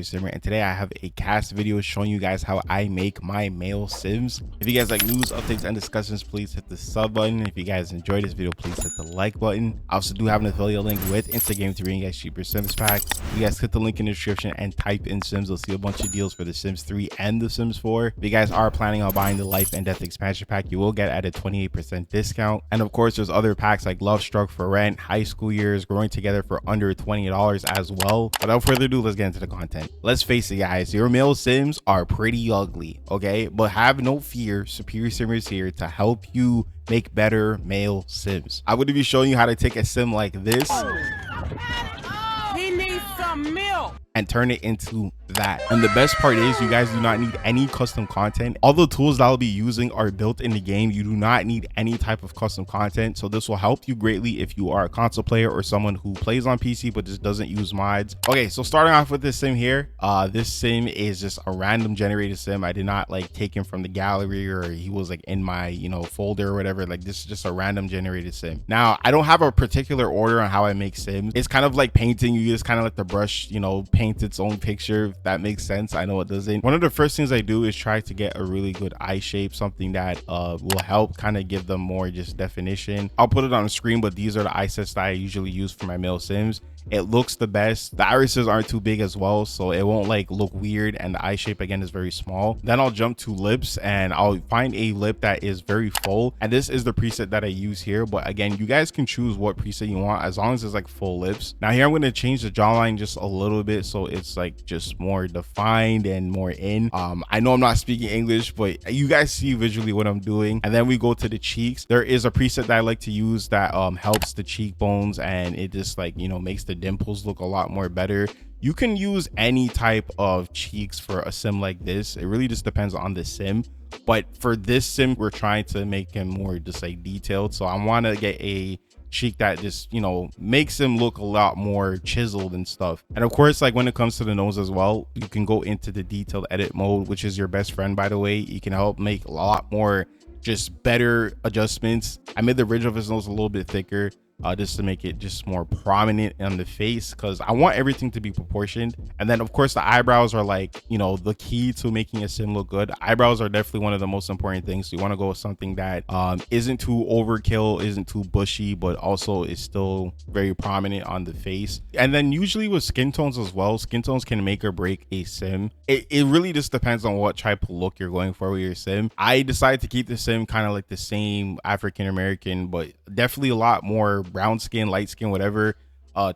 favorite simmer, and today I have a cast video showing you guys how I make my male sims. If you guys like news, updates, and discussions, please hit the sub button. If you guys enjoyed this video, please hit the like button. I also do have an affiliate link with Instagram to bring you guys cheaper Sims packs. You guys click the link in the description and type in Sims. You'll see a bunch of deals for the Sims 3 and the Sims 4. If you guys are planning on buying the Life and Death expansion pack, you will get at a 28% discount. And of course, there's other packs like Love Struck for Rent, High School Years, Growing Together for under $20 as well. Without further ado, let's get into the content. Let's face it, guys, your male sims are pretty ugly, okay? But have no fear, Superior Simmer is here to help you make better male sims. I'm going to be showing you how to take a sim like this. He needs some milk. And turn it into that. And the best part is you guys do not need any custom content. All the tools that I'll be using are built in the game. You do not need any type of custom content. So this will help you greatly if you are a console player or someone who plays on PC but just doesn't use mods. Okay, so starting off with this sim here, this sim is just a random generated sim. I did not like take him from the gallery or he was like in my folder or whatever. Like this is just a random generated sim. Now I don't have a particular order on how I make sims. It's kind of like painting. You just kind of let the brush paint its own picture, if that makes sense. I know it doesn't. One of the first things I do is try to get a really good eye shape, something that will help kind of give them more just definition. I'll put it on the screen, but these are the eye sets that I usually use for my male sims. It looks the best. The irises aren't too big as well, so it won't like look weird, and the eye shape again is very small. Then I'll jump to lips and I'll find a lip that is very full, and this is the preset that I use here. But again, you guys can choose what preset you want as long as it's like full lips. Now here I'm going to change the jawline just a little bit so it's like just more defined and more in. I know I'm not speaking English, but you guys see visually what I'm doing. And then we go to the cheeks. There is a preset that I like to use that helps the cheekbones, and it just like makes the dimples look a lot more better. You can use any type of cheeks for a sim like this. It really just depends on the sim, but for this sim we're trying to make him more just like detailed. So I want to get a cheek that just makes him look a lot more chiseled and stuff. And of course, like when it comes to the nose as well, you can go into the detailed edit mode, which is your best friend, by the way. You can help make a lot more just better adjustments. I made the ridge of his nose a little bit thicker just to make it just more prominent on the face, because I want everything to be proportioned. And then of course the eyebrows are like the key to making a sim look good. Eyebrows are definitely one of the most important things. So you want to go with something that isn't too overkill, isn't too bushy, but also is still very prominent on the face. And then usually with skin tones as well, skin tones can make or break a sim. It really just depends on what type of look you're going for with your sim. I decided to keep the sim kind of like the same African American, but definitely a lot more brown skin, light skin, whatever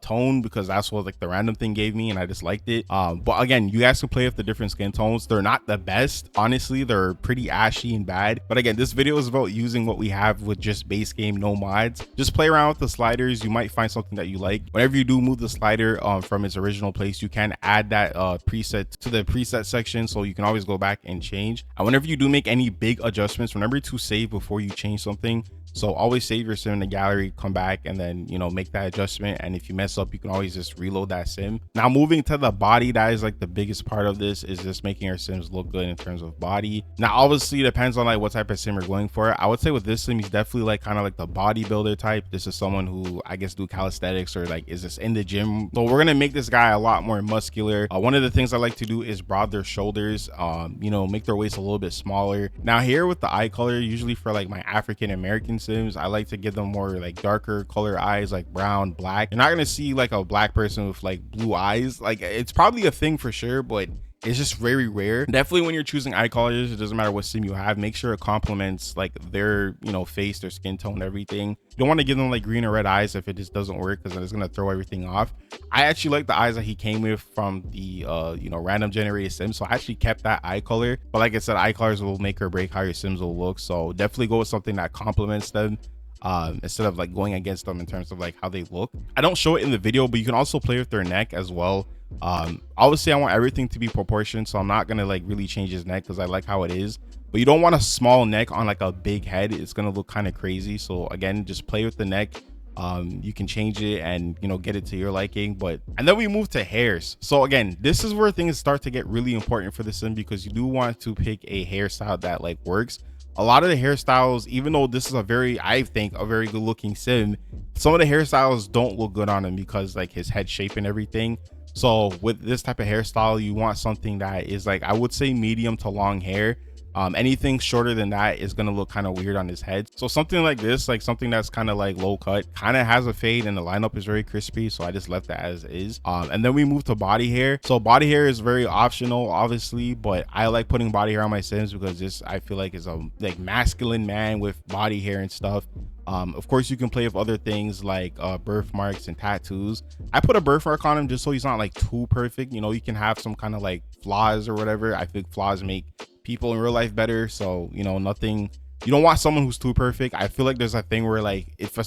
tone, because that's what like the random thing gave me and I just liked it. But again, you guys can play with the different skin tones. They're not the best, honestly. They're pretty ashy and bad, but again, this video is about using what we have with just base game, no mods. Just play around with the sliders. You might find something that you like. Whenever you do move the slider from its original place, you can add that preset to the preset section, so you can always go back and change. And whenever you do make any big adjustments, remember to save before you change something. So always save your sim in the gallery, come back, and then make that adjustment. And if you mess up, you can always just reload that sim. Now moving to the body, that is like the biggest part of this, is just making our sims look good in terms of body. Now obviously it depends on like what type of sim you're going for. I would say with this sim, he's definitely like kind of like the bodybuilder type. This is someone who I guess do calisthenics or like is just in the gym. So we're gonna make this guy a lot more muscular. One of the things I like to do is broad their shoulders, make their waist a little bit smaller. Now here with the eye color, usually for like my African American sims, I like to give them more like darker color eyes, like brown, black. You're not gonna see like a black person with like blue eyes. Like it's probably a thing for sure, but it's just very rare. Definitely when you're choosing eye colors, it doesn't matter what sim you have, make sure it complements like their face, their skin tone, everything. You don't want to give them like green or red eyes if it just doesn't work, because then it's gonna throw everything off. I actually like the eyes that he came with from the random generated sim, so I actually kept that eye color. But like I said, eye colors will make or break how your sims will look, so definitely go with something that complements them instead of like going against them in terms of like how they look. I don't show it in the video, but you can also play with their neck as well. Obviously I want everything to be proportioned, so I'm not gonna like really change his neck because I like how it is. But you don't want a small neck on like a big head. It's gonna look kind of crazy. So again, just play with the neck. You can change it and get it to your liking. And then we move to hairs. So again, this is where things start to get really important for the sim, because you do want to pick a hairstyle that like works. A lot of the hairstyles, even though this is I think a very good looking sim, some of the hairstyles don't look good on him because like his head shape and everything. So with this type of hairstyle, you want something that is like, I would say medium to long hair. Anything shorter than that is gonna look kind of weird on his head. So something like this, like something that's kind of like low cut, kind of has a fade, and the lineup is very crispy, so I just left that as is. And then we move to body hair. So body hair is very optional, obviously, but I like putting body hair on my Sims because this, I feel like, is a like masculine man with body hair and stuff. Of course, you can play with other things like birthmarks and tattoos. I put a birthmark on him just so he's not like too perfect. You know, you can have some kind of like flaws or whatever. I think flaws make people in real life better. So, you know, nothing, you don't want someone who's too perfect. I feel like there's a thing where like if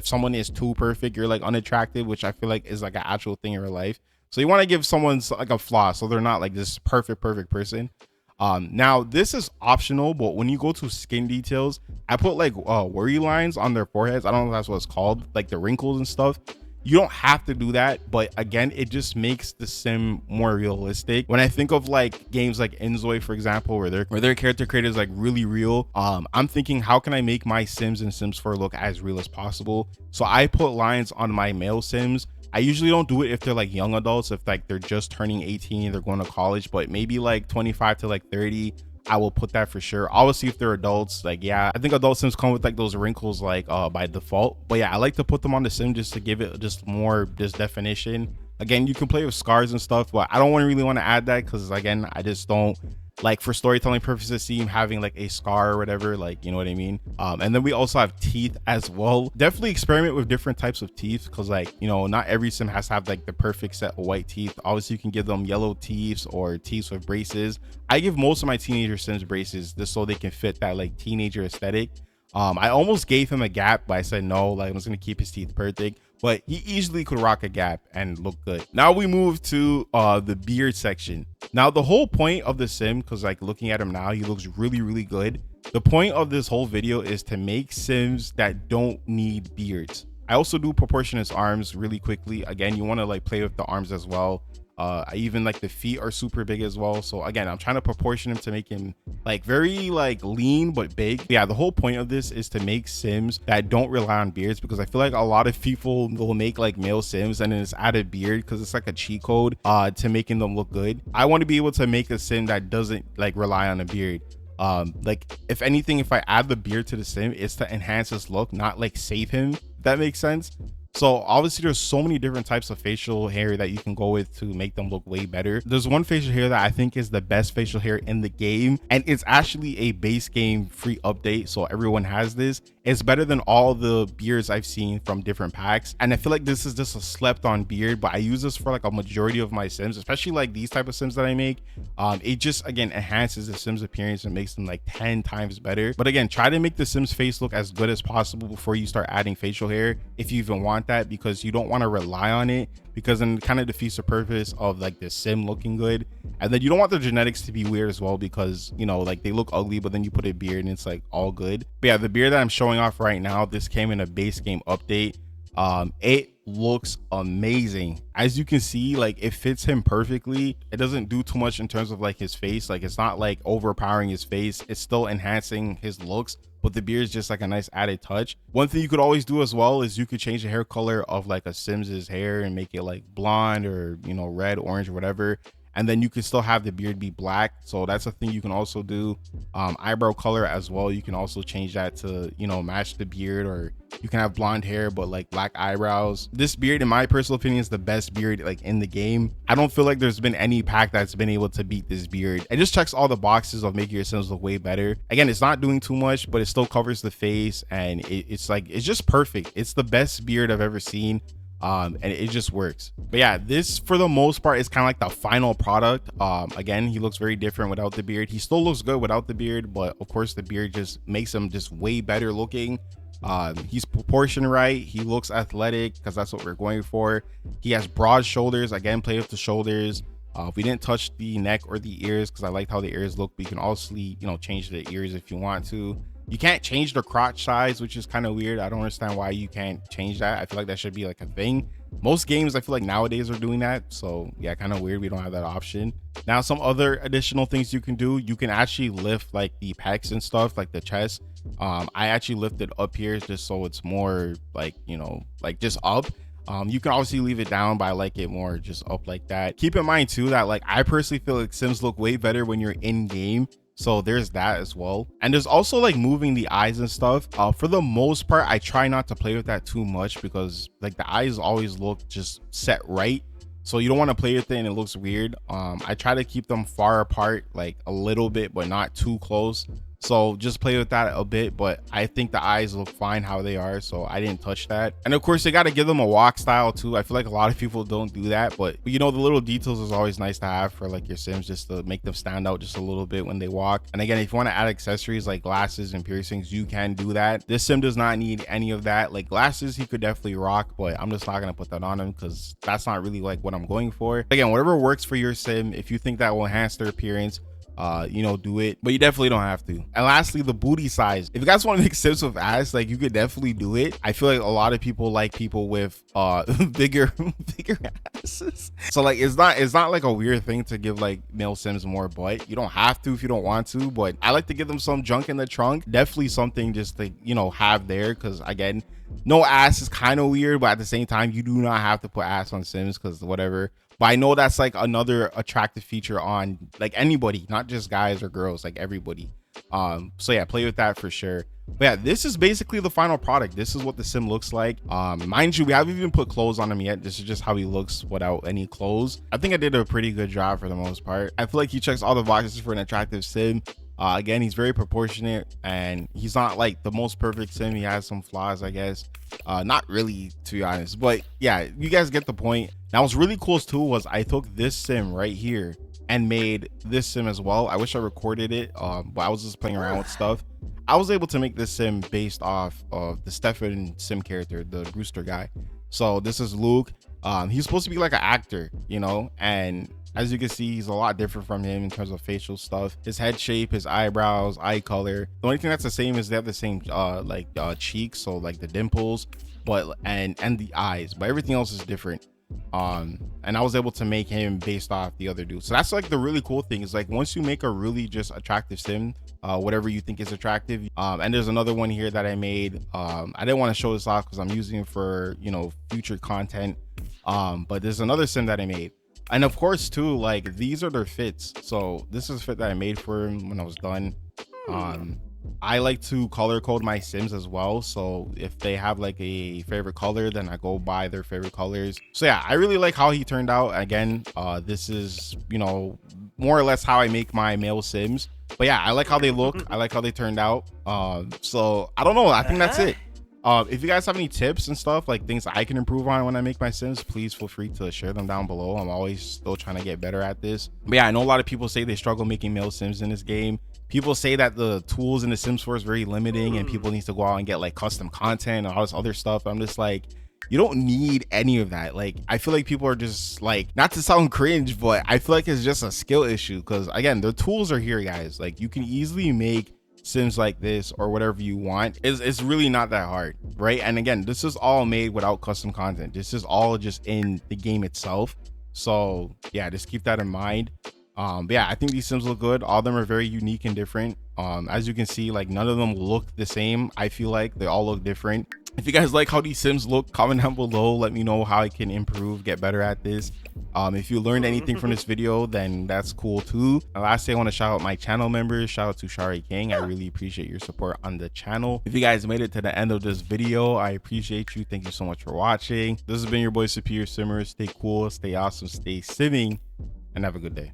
someone is too perfect, you're like unattractive, which I feel like is like an actual thing in real life. So you want to give someone like a flaw so they're not like this perfect person. Now this is optional, but when you go to skin details, I put like worry lines on their foreheads. I don't know if that's what it's called, like the wrinkles and stuff. You don't have to do that, but again, it just makes the sim more realistic. When I think of like games like Inzoi, for example, where their character creator is like really real, I'm thinking, how can I make my Sims and Sims 4 look as real as possible? So I put lines on my male Sims. I usually don't do it if they're like young adults, if like they're just turning 18, they're going to college, but maybe like 25 to like 30, I will put that for sure. Obviously, if they're adults, like, yeah, I think adult Sims come with like those wrinkles like by default, but yeah, I like to put them on the Sim just to give it just more just definition. Again, you can play with scars and stuff, but I don't really want to add that because again, I just don't like, for storytelling purposes, see him having like a scar or whatever, like, you know what I mean? And then we also have teeth as well. Definitely experiment with different types of teeth because, like, you know, not every Sim has to have like the perfect set of white teeth. Obviously, you can give them yellow teeth or teeth with braces. I give most of my teenager Sims braces just so they can fit that like teenager aesthetic. I almost gave him a gap, but I said no, like I'm just gonna keep his teeth perfect, but he easily could rock a gap and look good. Now we move to the beard section. Now the whole point of the Sim, because like looking at him now, he looks really good. The point of this whole video is to make Sims that don't need beards. I also do proportionate arms really quickly. Again, you want to like play with the arms as well. I even like the feet are super big as well. So again, I'm trying to proportion him to make him like very like lean but big. Yeah, the whole point of this is to make Sims that don't rely on beards, because I feel like a lot of people will make like male Sims and then it's add a beard because it's like a cheat code to making them look good. I want to be able to make a Sim that doesn't like rely on a beard. Like if anything, if I add the beard to the Sim, it's to enhance his look, not like save him, if that makes sense. So obviously there's so many different types of facial hair that you can go with to make them look way better. There's one facial hair that I think is the best facial hair in the game, and it's actually a base game free update, so everyone has this. It's better than all the beards I've seen from different packs, and I feel like this is just a slept on beard, but I use this for like a majority of my Sims, especially like these type of Sims that I make. It just again enhances the Sims appearance and makes them like 10 times better. But again, try to make the Sims face look as good as possible before you start adding facial hair, if you even want that, because you don't want to rely on it, because then it kind of defeats the purpose of like the Sim looking good. And then you don't want the genetics to be weird as well, because you know, like they look ugly, but then you put a beard and it's like all good. But yeah, the beard that I'm showing off right now, this came in a base game update. It looks amazing. As you can see, like it fits him perfectly. It doesn't do too much in terms of like his face, like it's not like overpowering his face, it's still enhancing his looks, but the beard is just like a nice added touch. One thing you could always do as well is you could change the hair color of like a Sims's hair and make it like blonde or, you know, red, orange, or whatever, and then you can still have the beard be black. So that's a thing you can also do. Eyebrow color as well, you can also change that to, you know, match the beard, or you can have blonde hair but like black eyebrows. This beard, in my personal opinion, is the best beard like in the game. I don't feel like there's been any pack that's been able to beat this beard. It just checks all the boxes of making your Sims look way better. Again, it's not doing too much, but it still covers the face, and it's like, it's just perfect. It's the best beard I've ever seen. And it just works. But yeah, this for the most part is kind of like the final product. Again, he looks very different without the beard. He still looks good without the beard, but of course the beard just makes him just way better looking. He's proportioned right, he looks athletic because that's what we're going for. He has broad shoulders. Again, play with the shoulders. We didn't touch the neck or the ears because I liked how the ears look, but you can also, you know, change the ears if you want to. You can't change the crotch size, which is kind of weird. I don't understand why you can't change that. I feel like that should be like a thing. Most games I feel like nowadays are doing that, so yeah, kind of weird we don't have that option. Now, some other additional things you can do, you can actually lift like the pecs and stuff, like the chest. I actually lifted up here just so it's more like, you know, like just up. You can obviously leave it down, but I like it more just up like that. Keep in mind too that like I personally feel like Sims look way better when you're in game, so there's that as well. And there's also like moving the eyes and stuff. For the most part, I try not to play with that too much because like the eyes always look just set right, so you don't want to play with it and it looks weird. I try to keep them far apart, like a little bit but not too close, so just play with that a bit. But I think the eyes look fine how they are, so I didn't touch that. And of course, you got to give them a walk style too. I feel like a lot of people don't do that, but you know, the little details is always nice to have for like your Sims, just to make them stand out just a little bit when they walk. And again, if you want to add accessories like glasses and piercings, you can do that. This Sim does not need any of that. Like glasses he could definitely rock, but I'm just not gonna put that on him because that's not really like what I'm going for. Again, whatever works for your Sim, if you think that will enhance their appearance, you know, do it, but you definitely don't have to. And lastly, the booty size. If you guys want to make Sims with ass, like you could definitely do it. I feel like a lot of people like people with bigger asses, so like it's not like a weird thing to give like male Sims more butt. You don't have to if you don't want to, but I like to give them some junk in the trunk. Definitely something just to, you know, have there, because again, no ass is kind of weird, but at the same time, you do not have to put ass on Sims because whatever. But I know that's like another attractive feature on like anybody, not just guys or girls, like everybody. So yeah, play with that for sure. But yeah, this is basically the final product. This is what the Sim looks like. Mind you, we haven't even put clothes on him yet. This is just how he looks without any clothes. I think I did a pretty good job for the most part. I feel like he checks all the boxes for an attractive Sim. Again, he's very proportionate and he's not like the most perfect Sim. He has some flaws, I guess. Not really, to be honest, but yeah, you guys get the point. Now what's really cool too was I took this Sim right here and made this Sim as well. I wish I recorded it, but I was just playing around with stuff. I was able to make this Sim based off of the Stefan Sim character, the rooster guy. So this is Luke. He's supposed to be like an actor, you know, and as you can see, he's a lot different from him in terms of facial stuff. His head shape, his eyebrows, eye color. The only thing that's the same is they have the same cheeks, so like the dimples, but and the eyes, but everything else is different. And I was able to make him based off the other dude. So that's like the really cool thing is like once you make a really just attractive Sim, whatever you think is attractive. And there's another one here that I made. I didn't want to show this off because I'm using it for, you know, future content. But there's another Sim that I made. And of course too, like these are their fits. So this is a fit that I made for him when I was done. I like to color code my Sims as well, so if they have like a favorite color, then I go by their favorite colors. So yeah, I really like how he turned out. Again, this is, you know, more or less how I make my male Sims. But yeah, I like how they look, I like how they turned out. So I don't know, I think that's it. If you guys have any tips and stuff, like things I can improve on when I make my Sims, please feel free to share them down below. I'm always still trying to get better at this. But yeah, I know a lot of people say they struggle making male Sims in this game. People say that the tools in the Sims 4 is very limiting and people need to go out and get like custom content and all this other stuff. I'm just like, you don't need any of that. Like, I feel like people are just like, not to sound cringe, but I feel like it's just a skill issue because again, the tools are here, guys. Like you can easily make Sims like this or whatever you want. It's really not that hard, right? And again, this is all made without custom content. This is all just in the game itself. So yeah, just keep that in mind. But yeah, I think these Sims look good. All of them are very unique and different. As you can see, like none of them look the same. I feel like they all look different. If you guys like how these Sims look, comment down below, let me know how I can improve, get better at this. If you learned anything from this video, then that's cool too. And lastly, I want to shout out my channel members. Shout out to Shari King. I really appreciate your support on the channel. If you guys made it to the end of this video, I appreciate you. Thank you so much for watching. This has been your boy Superior Simmer. Stay cool, stay awesome, stay simming, and have a good day.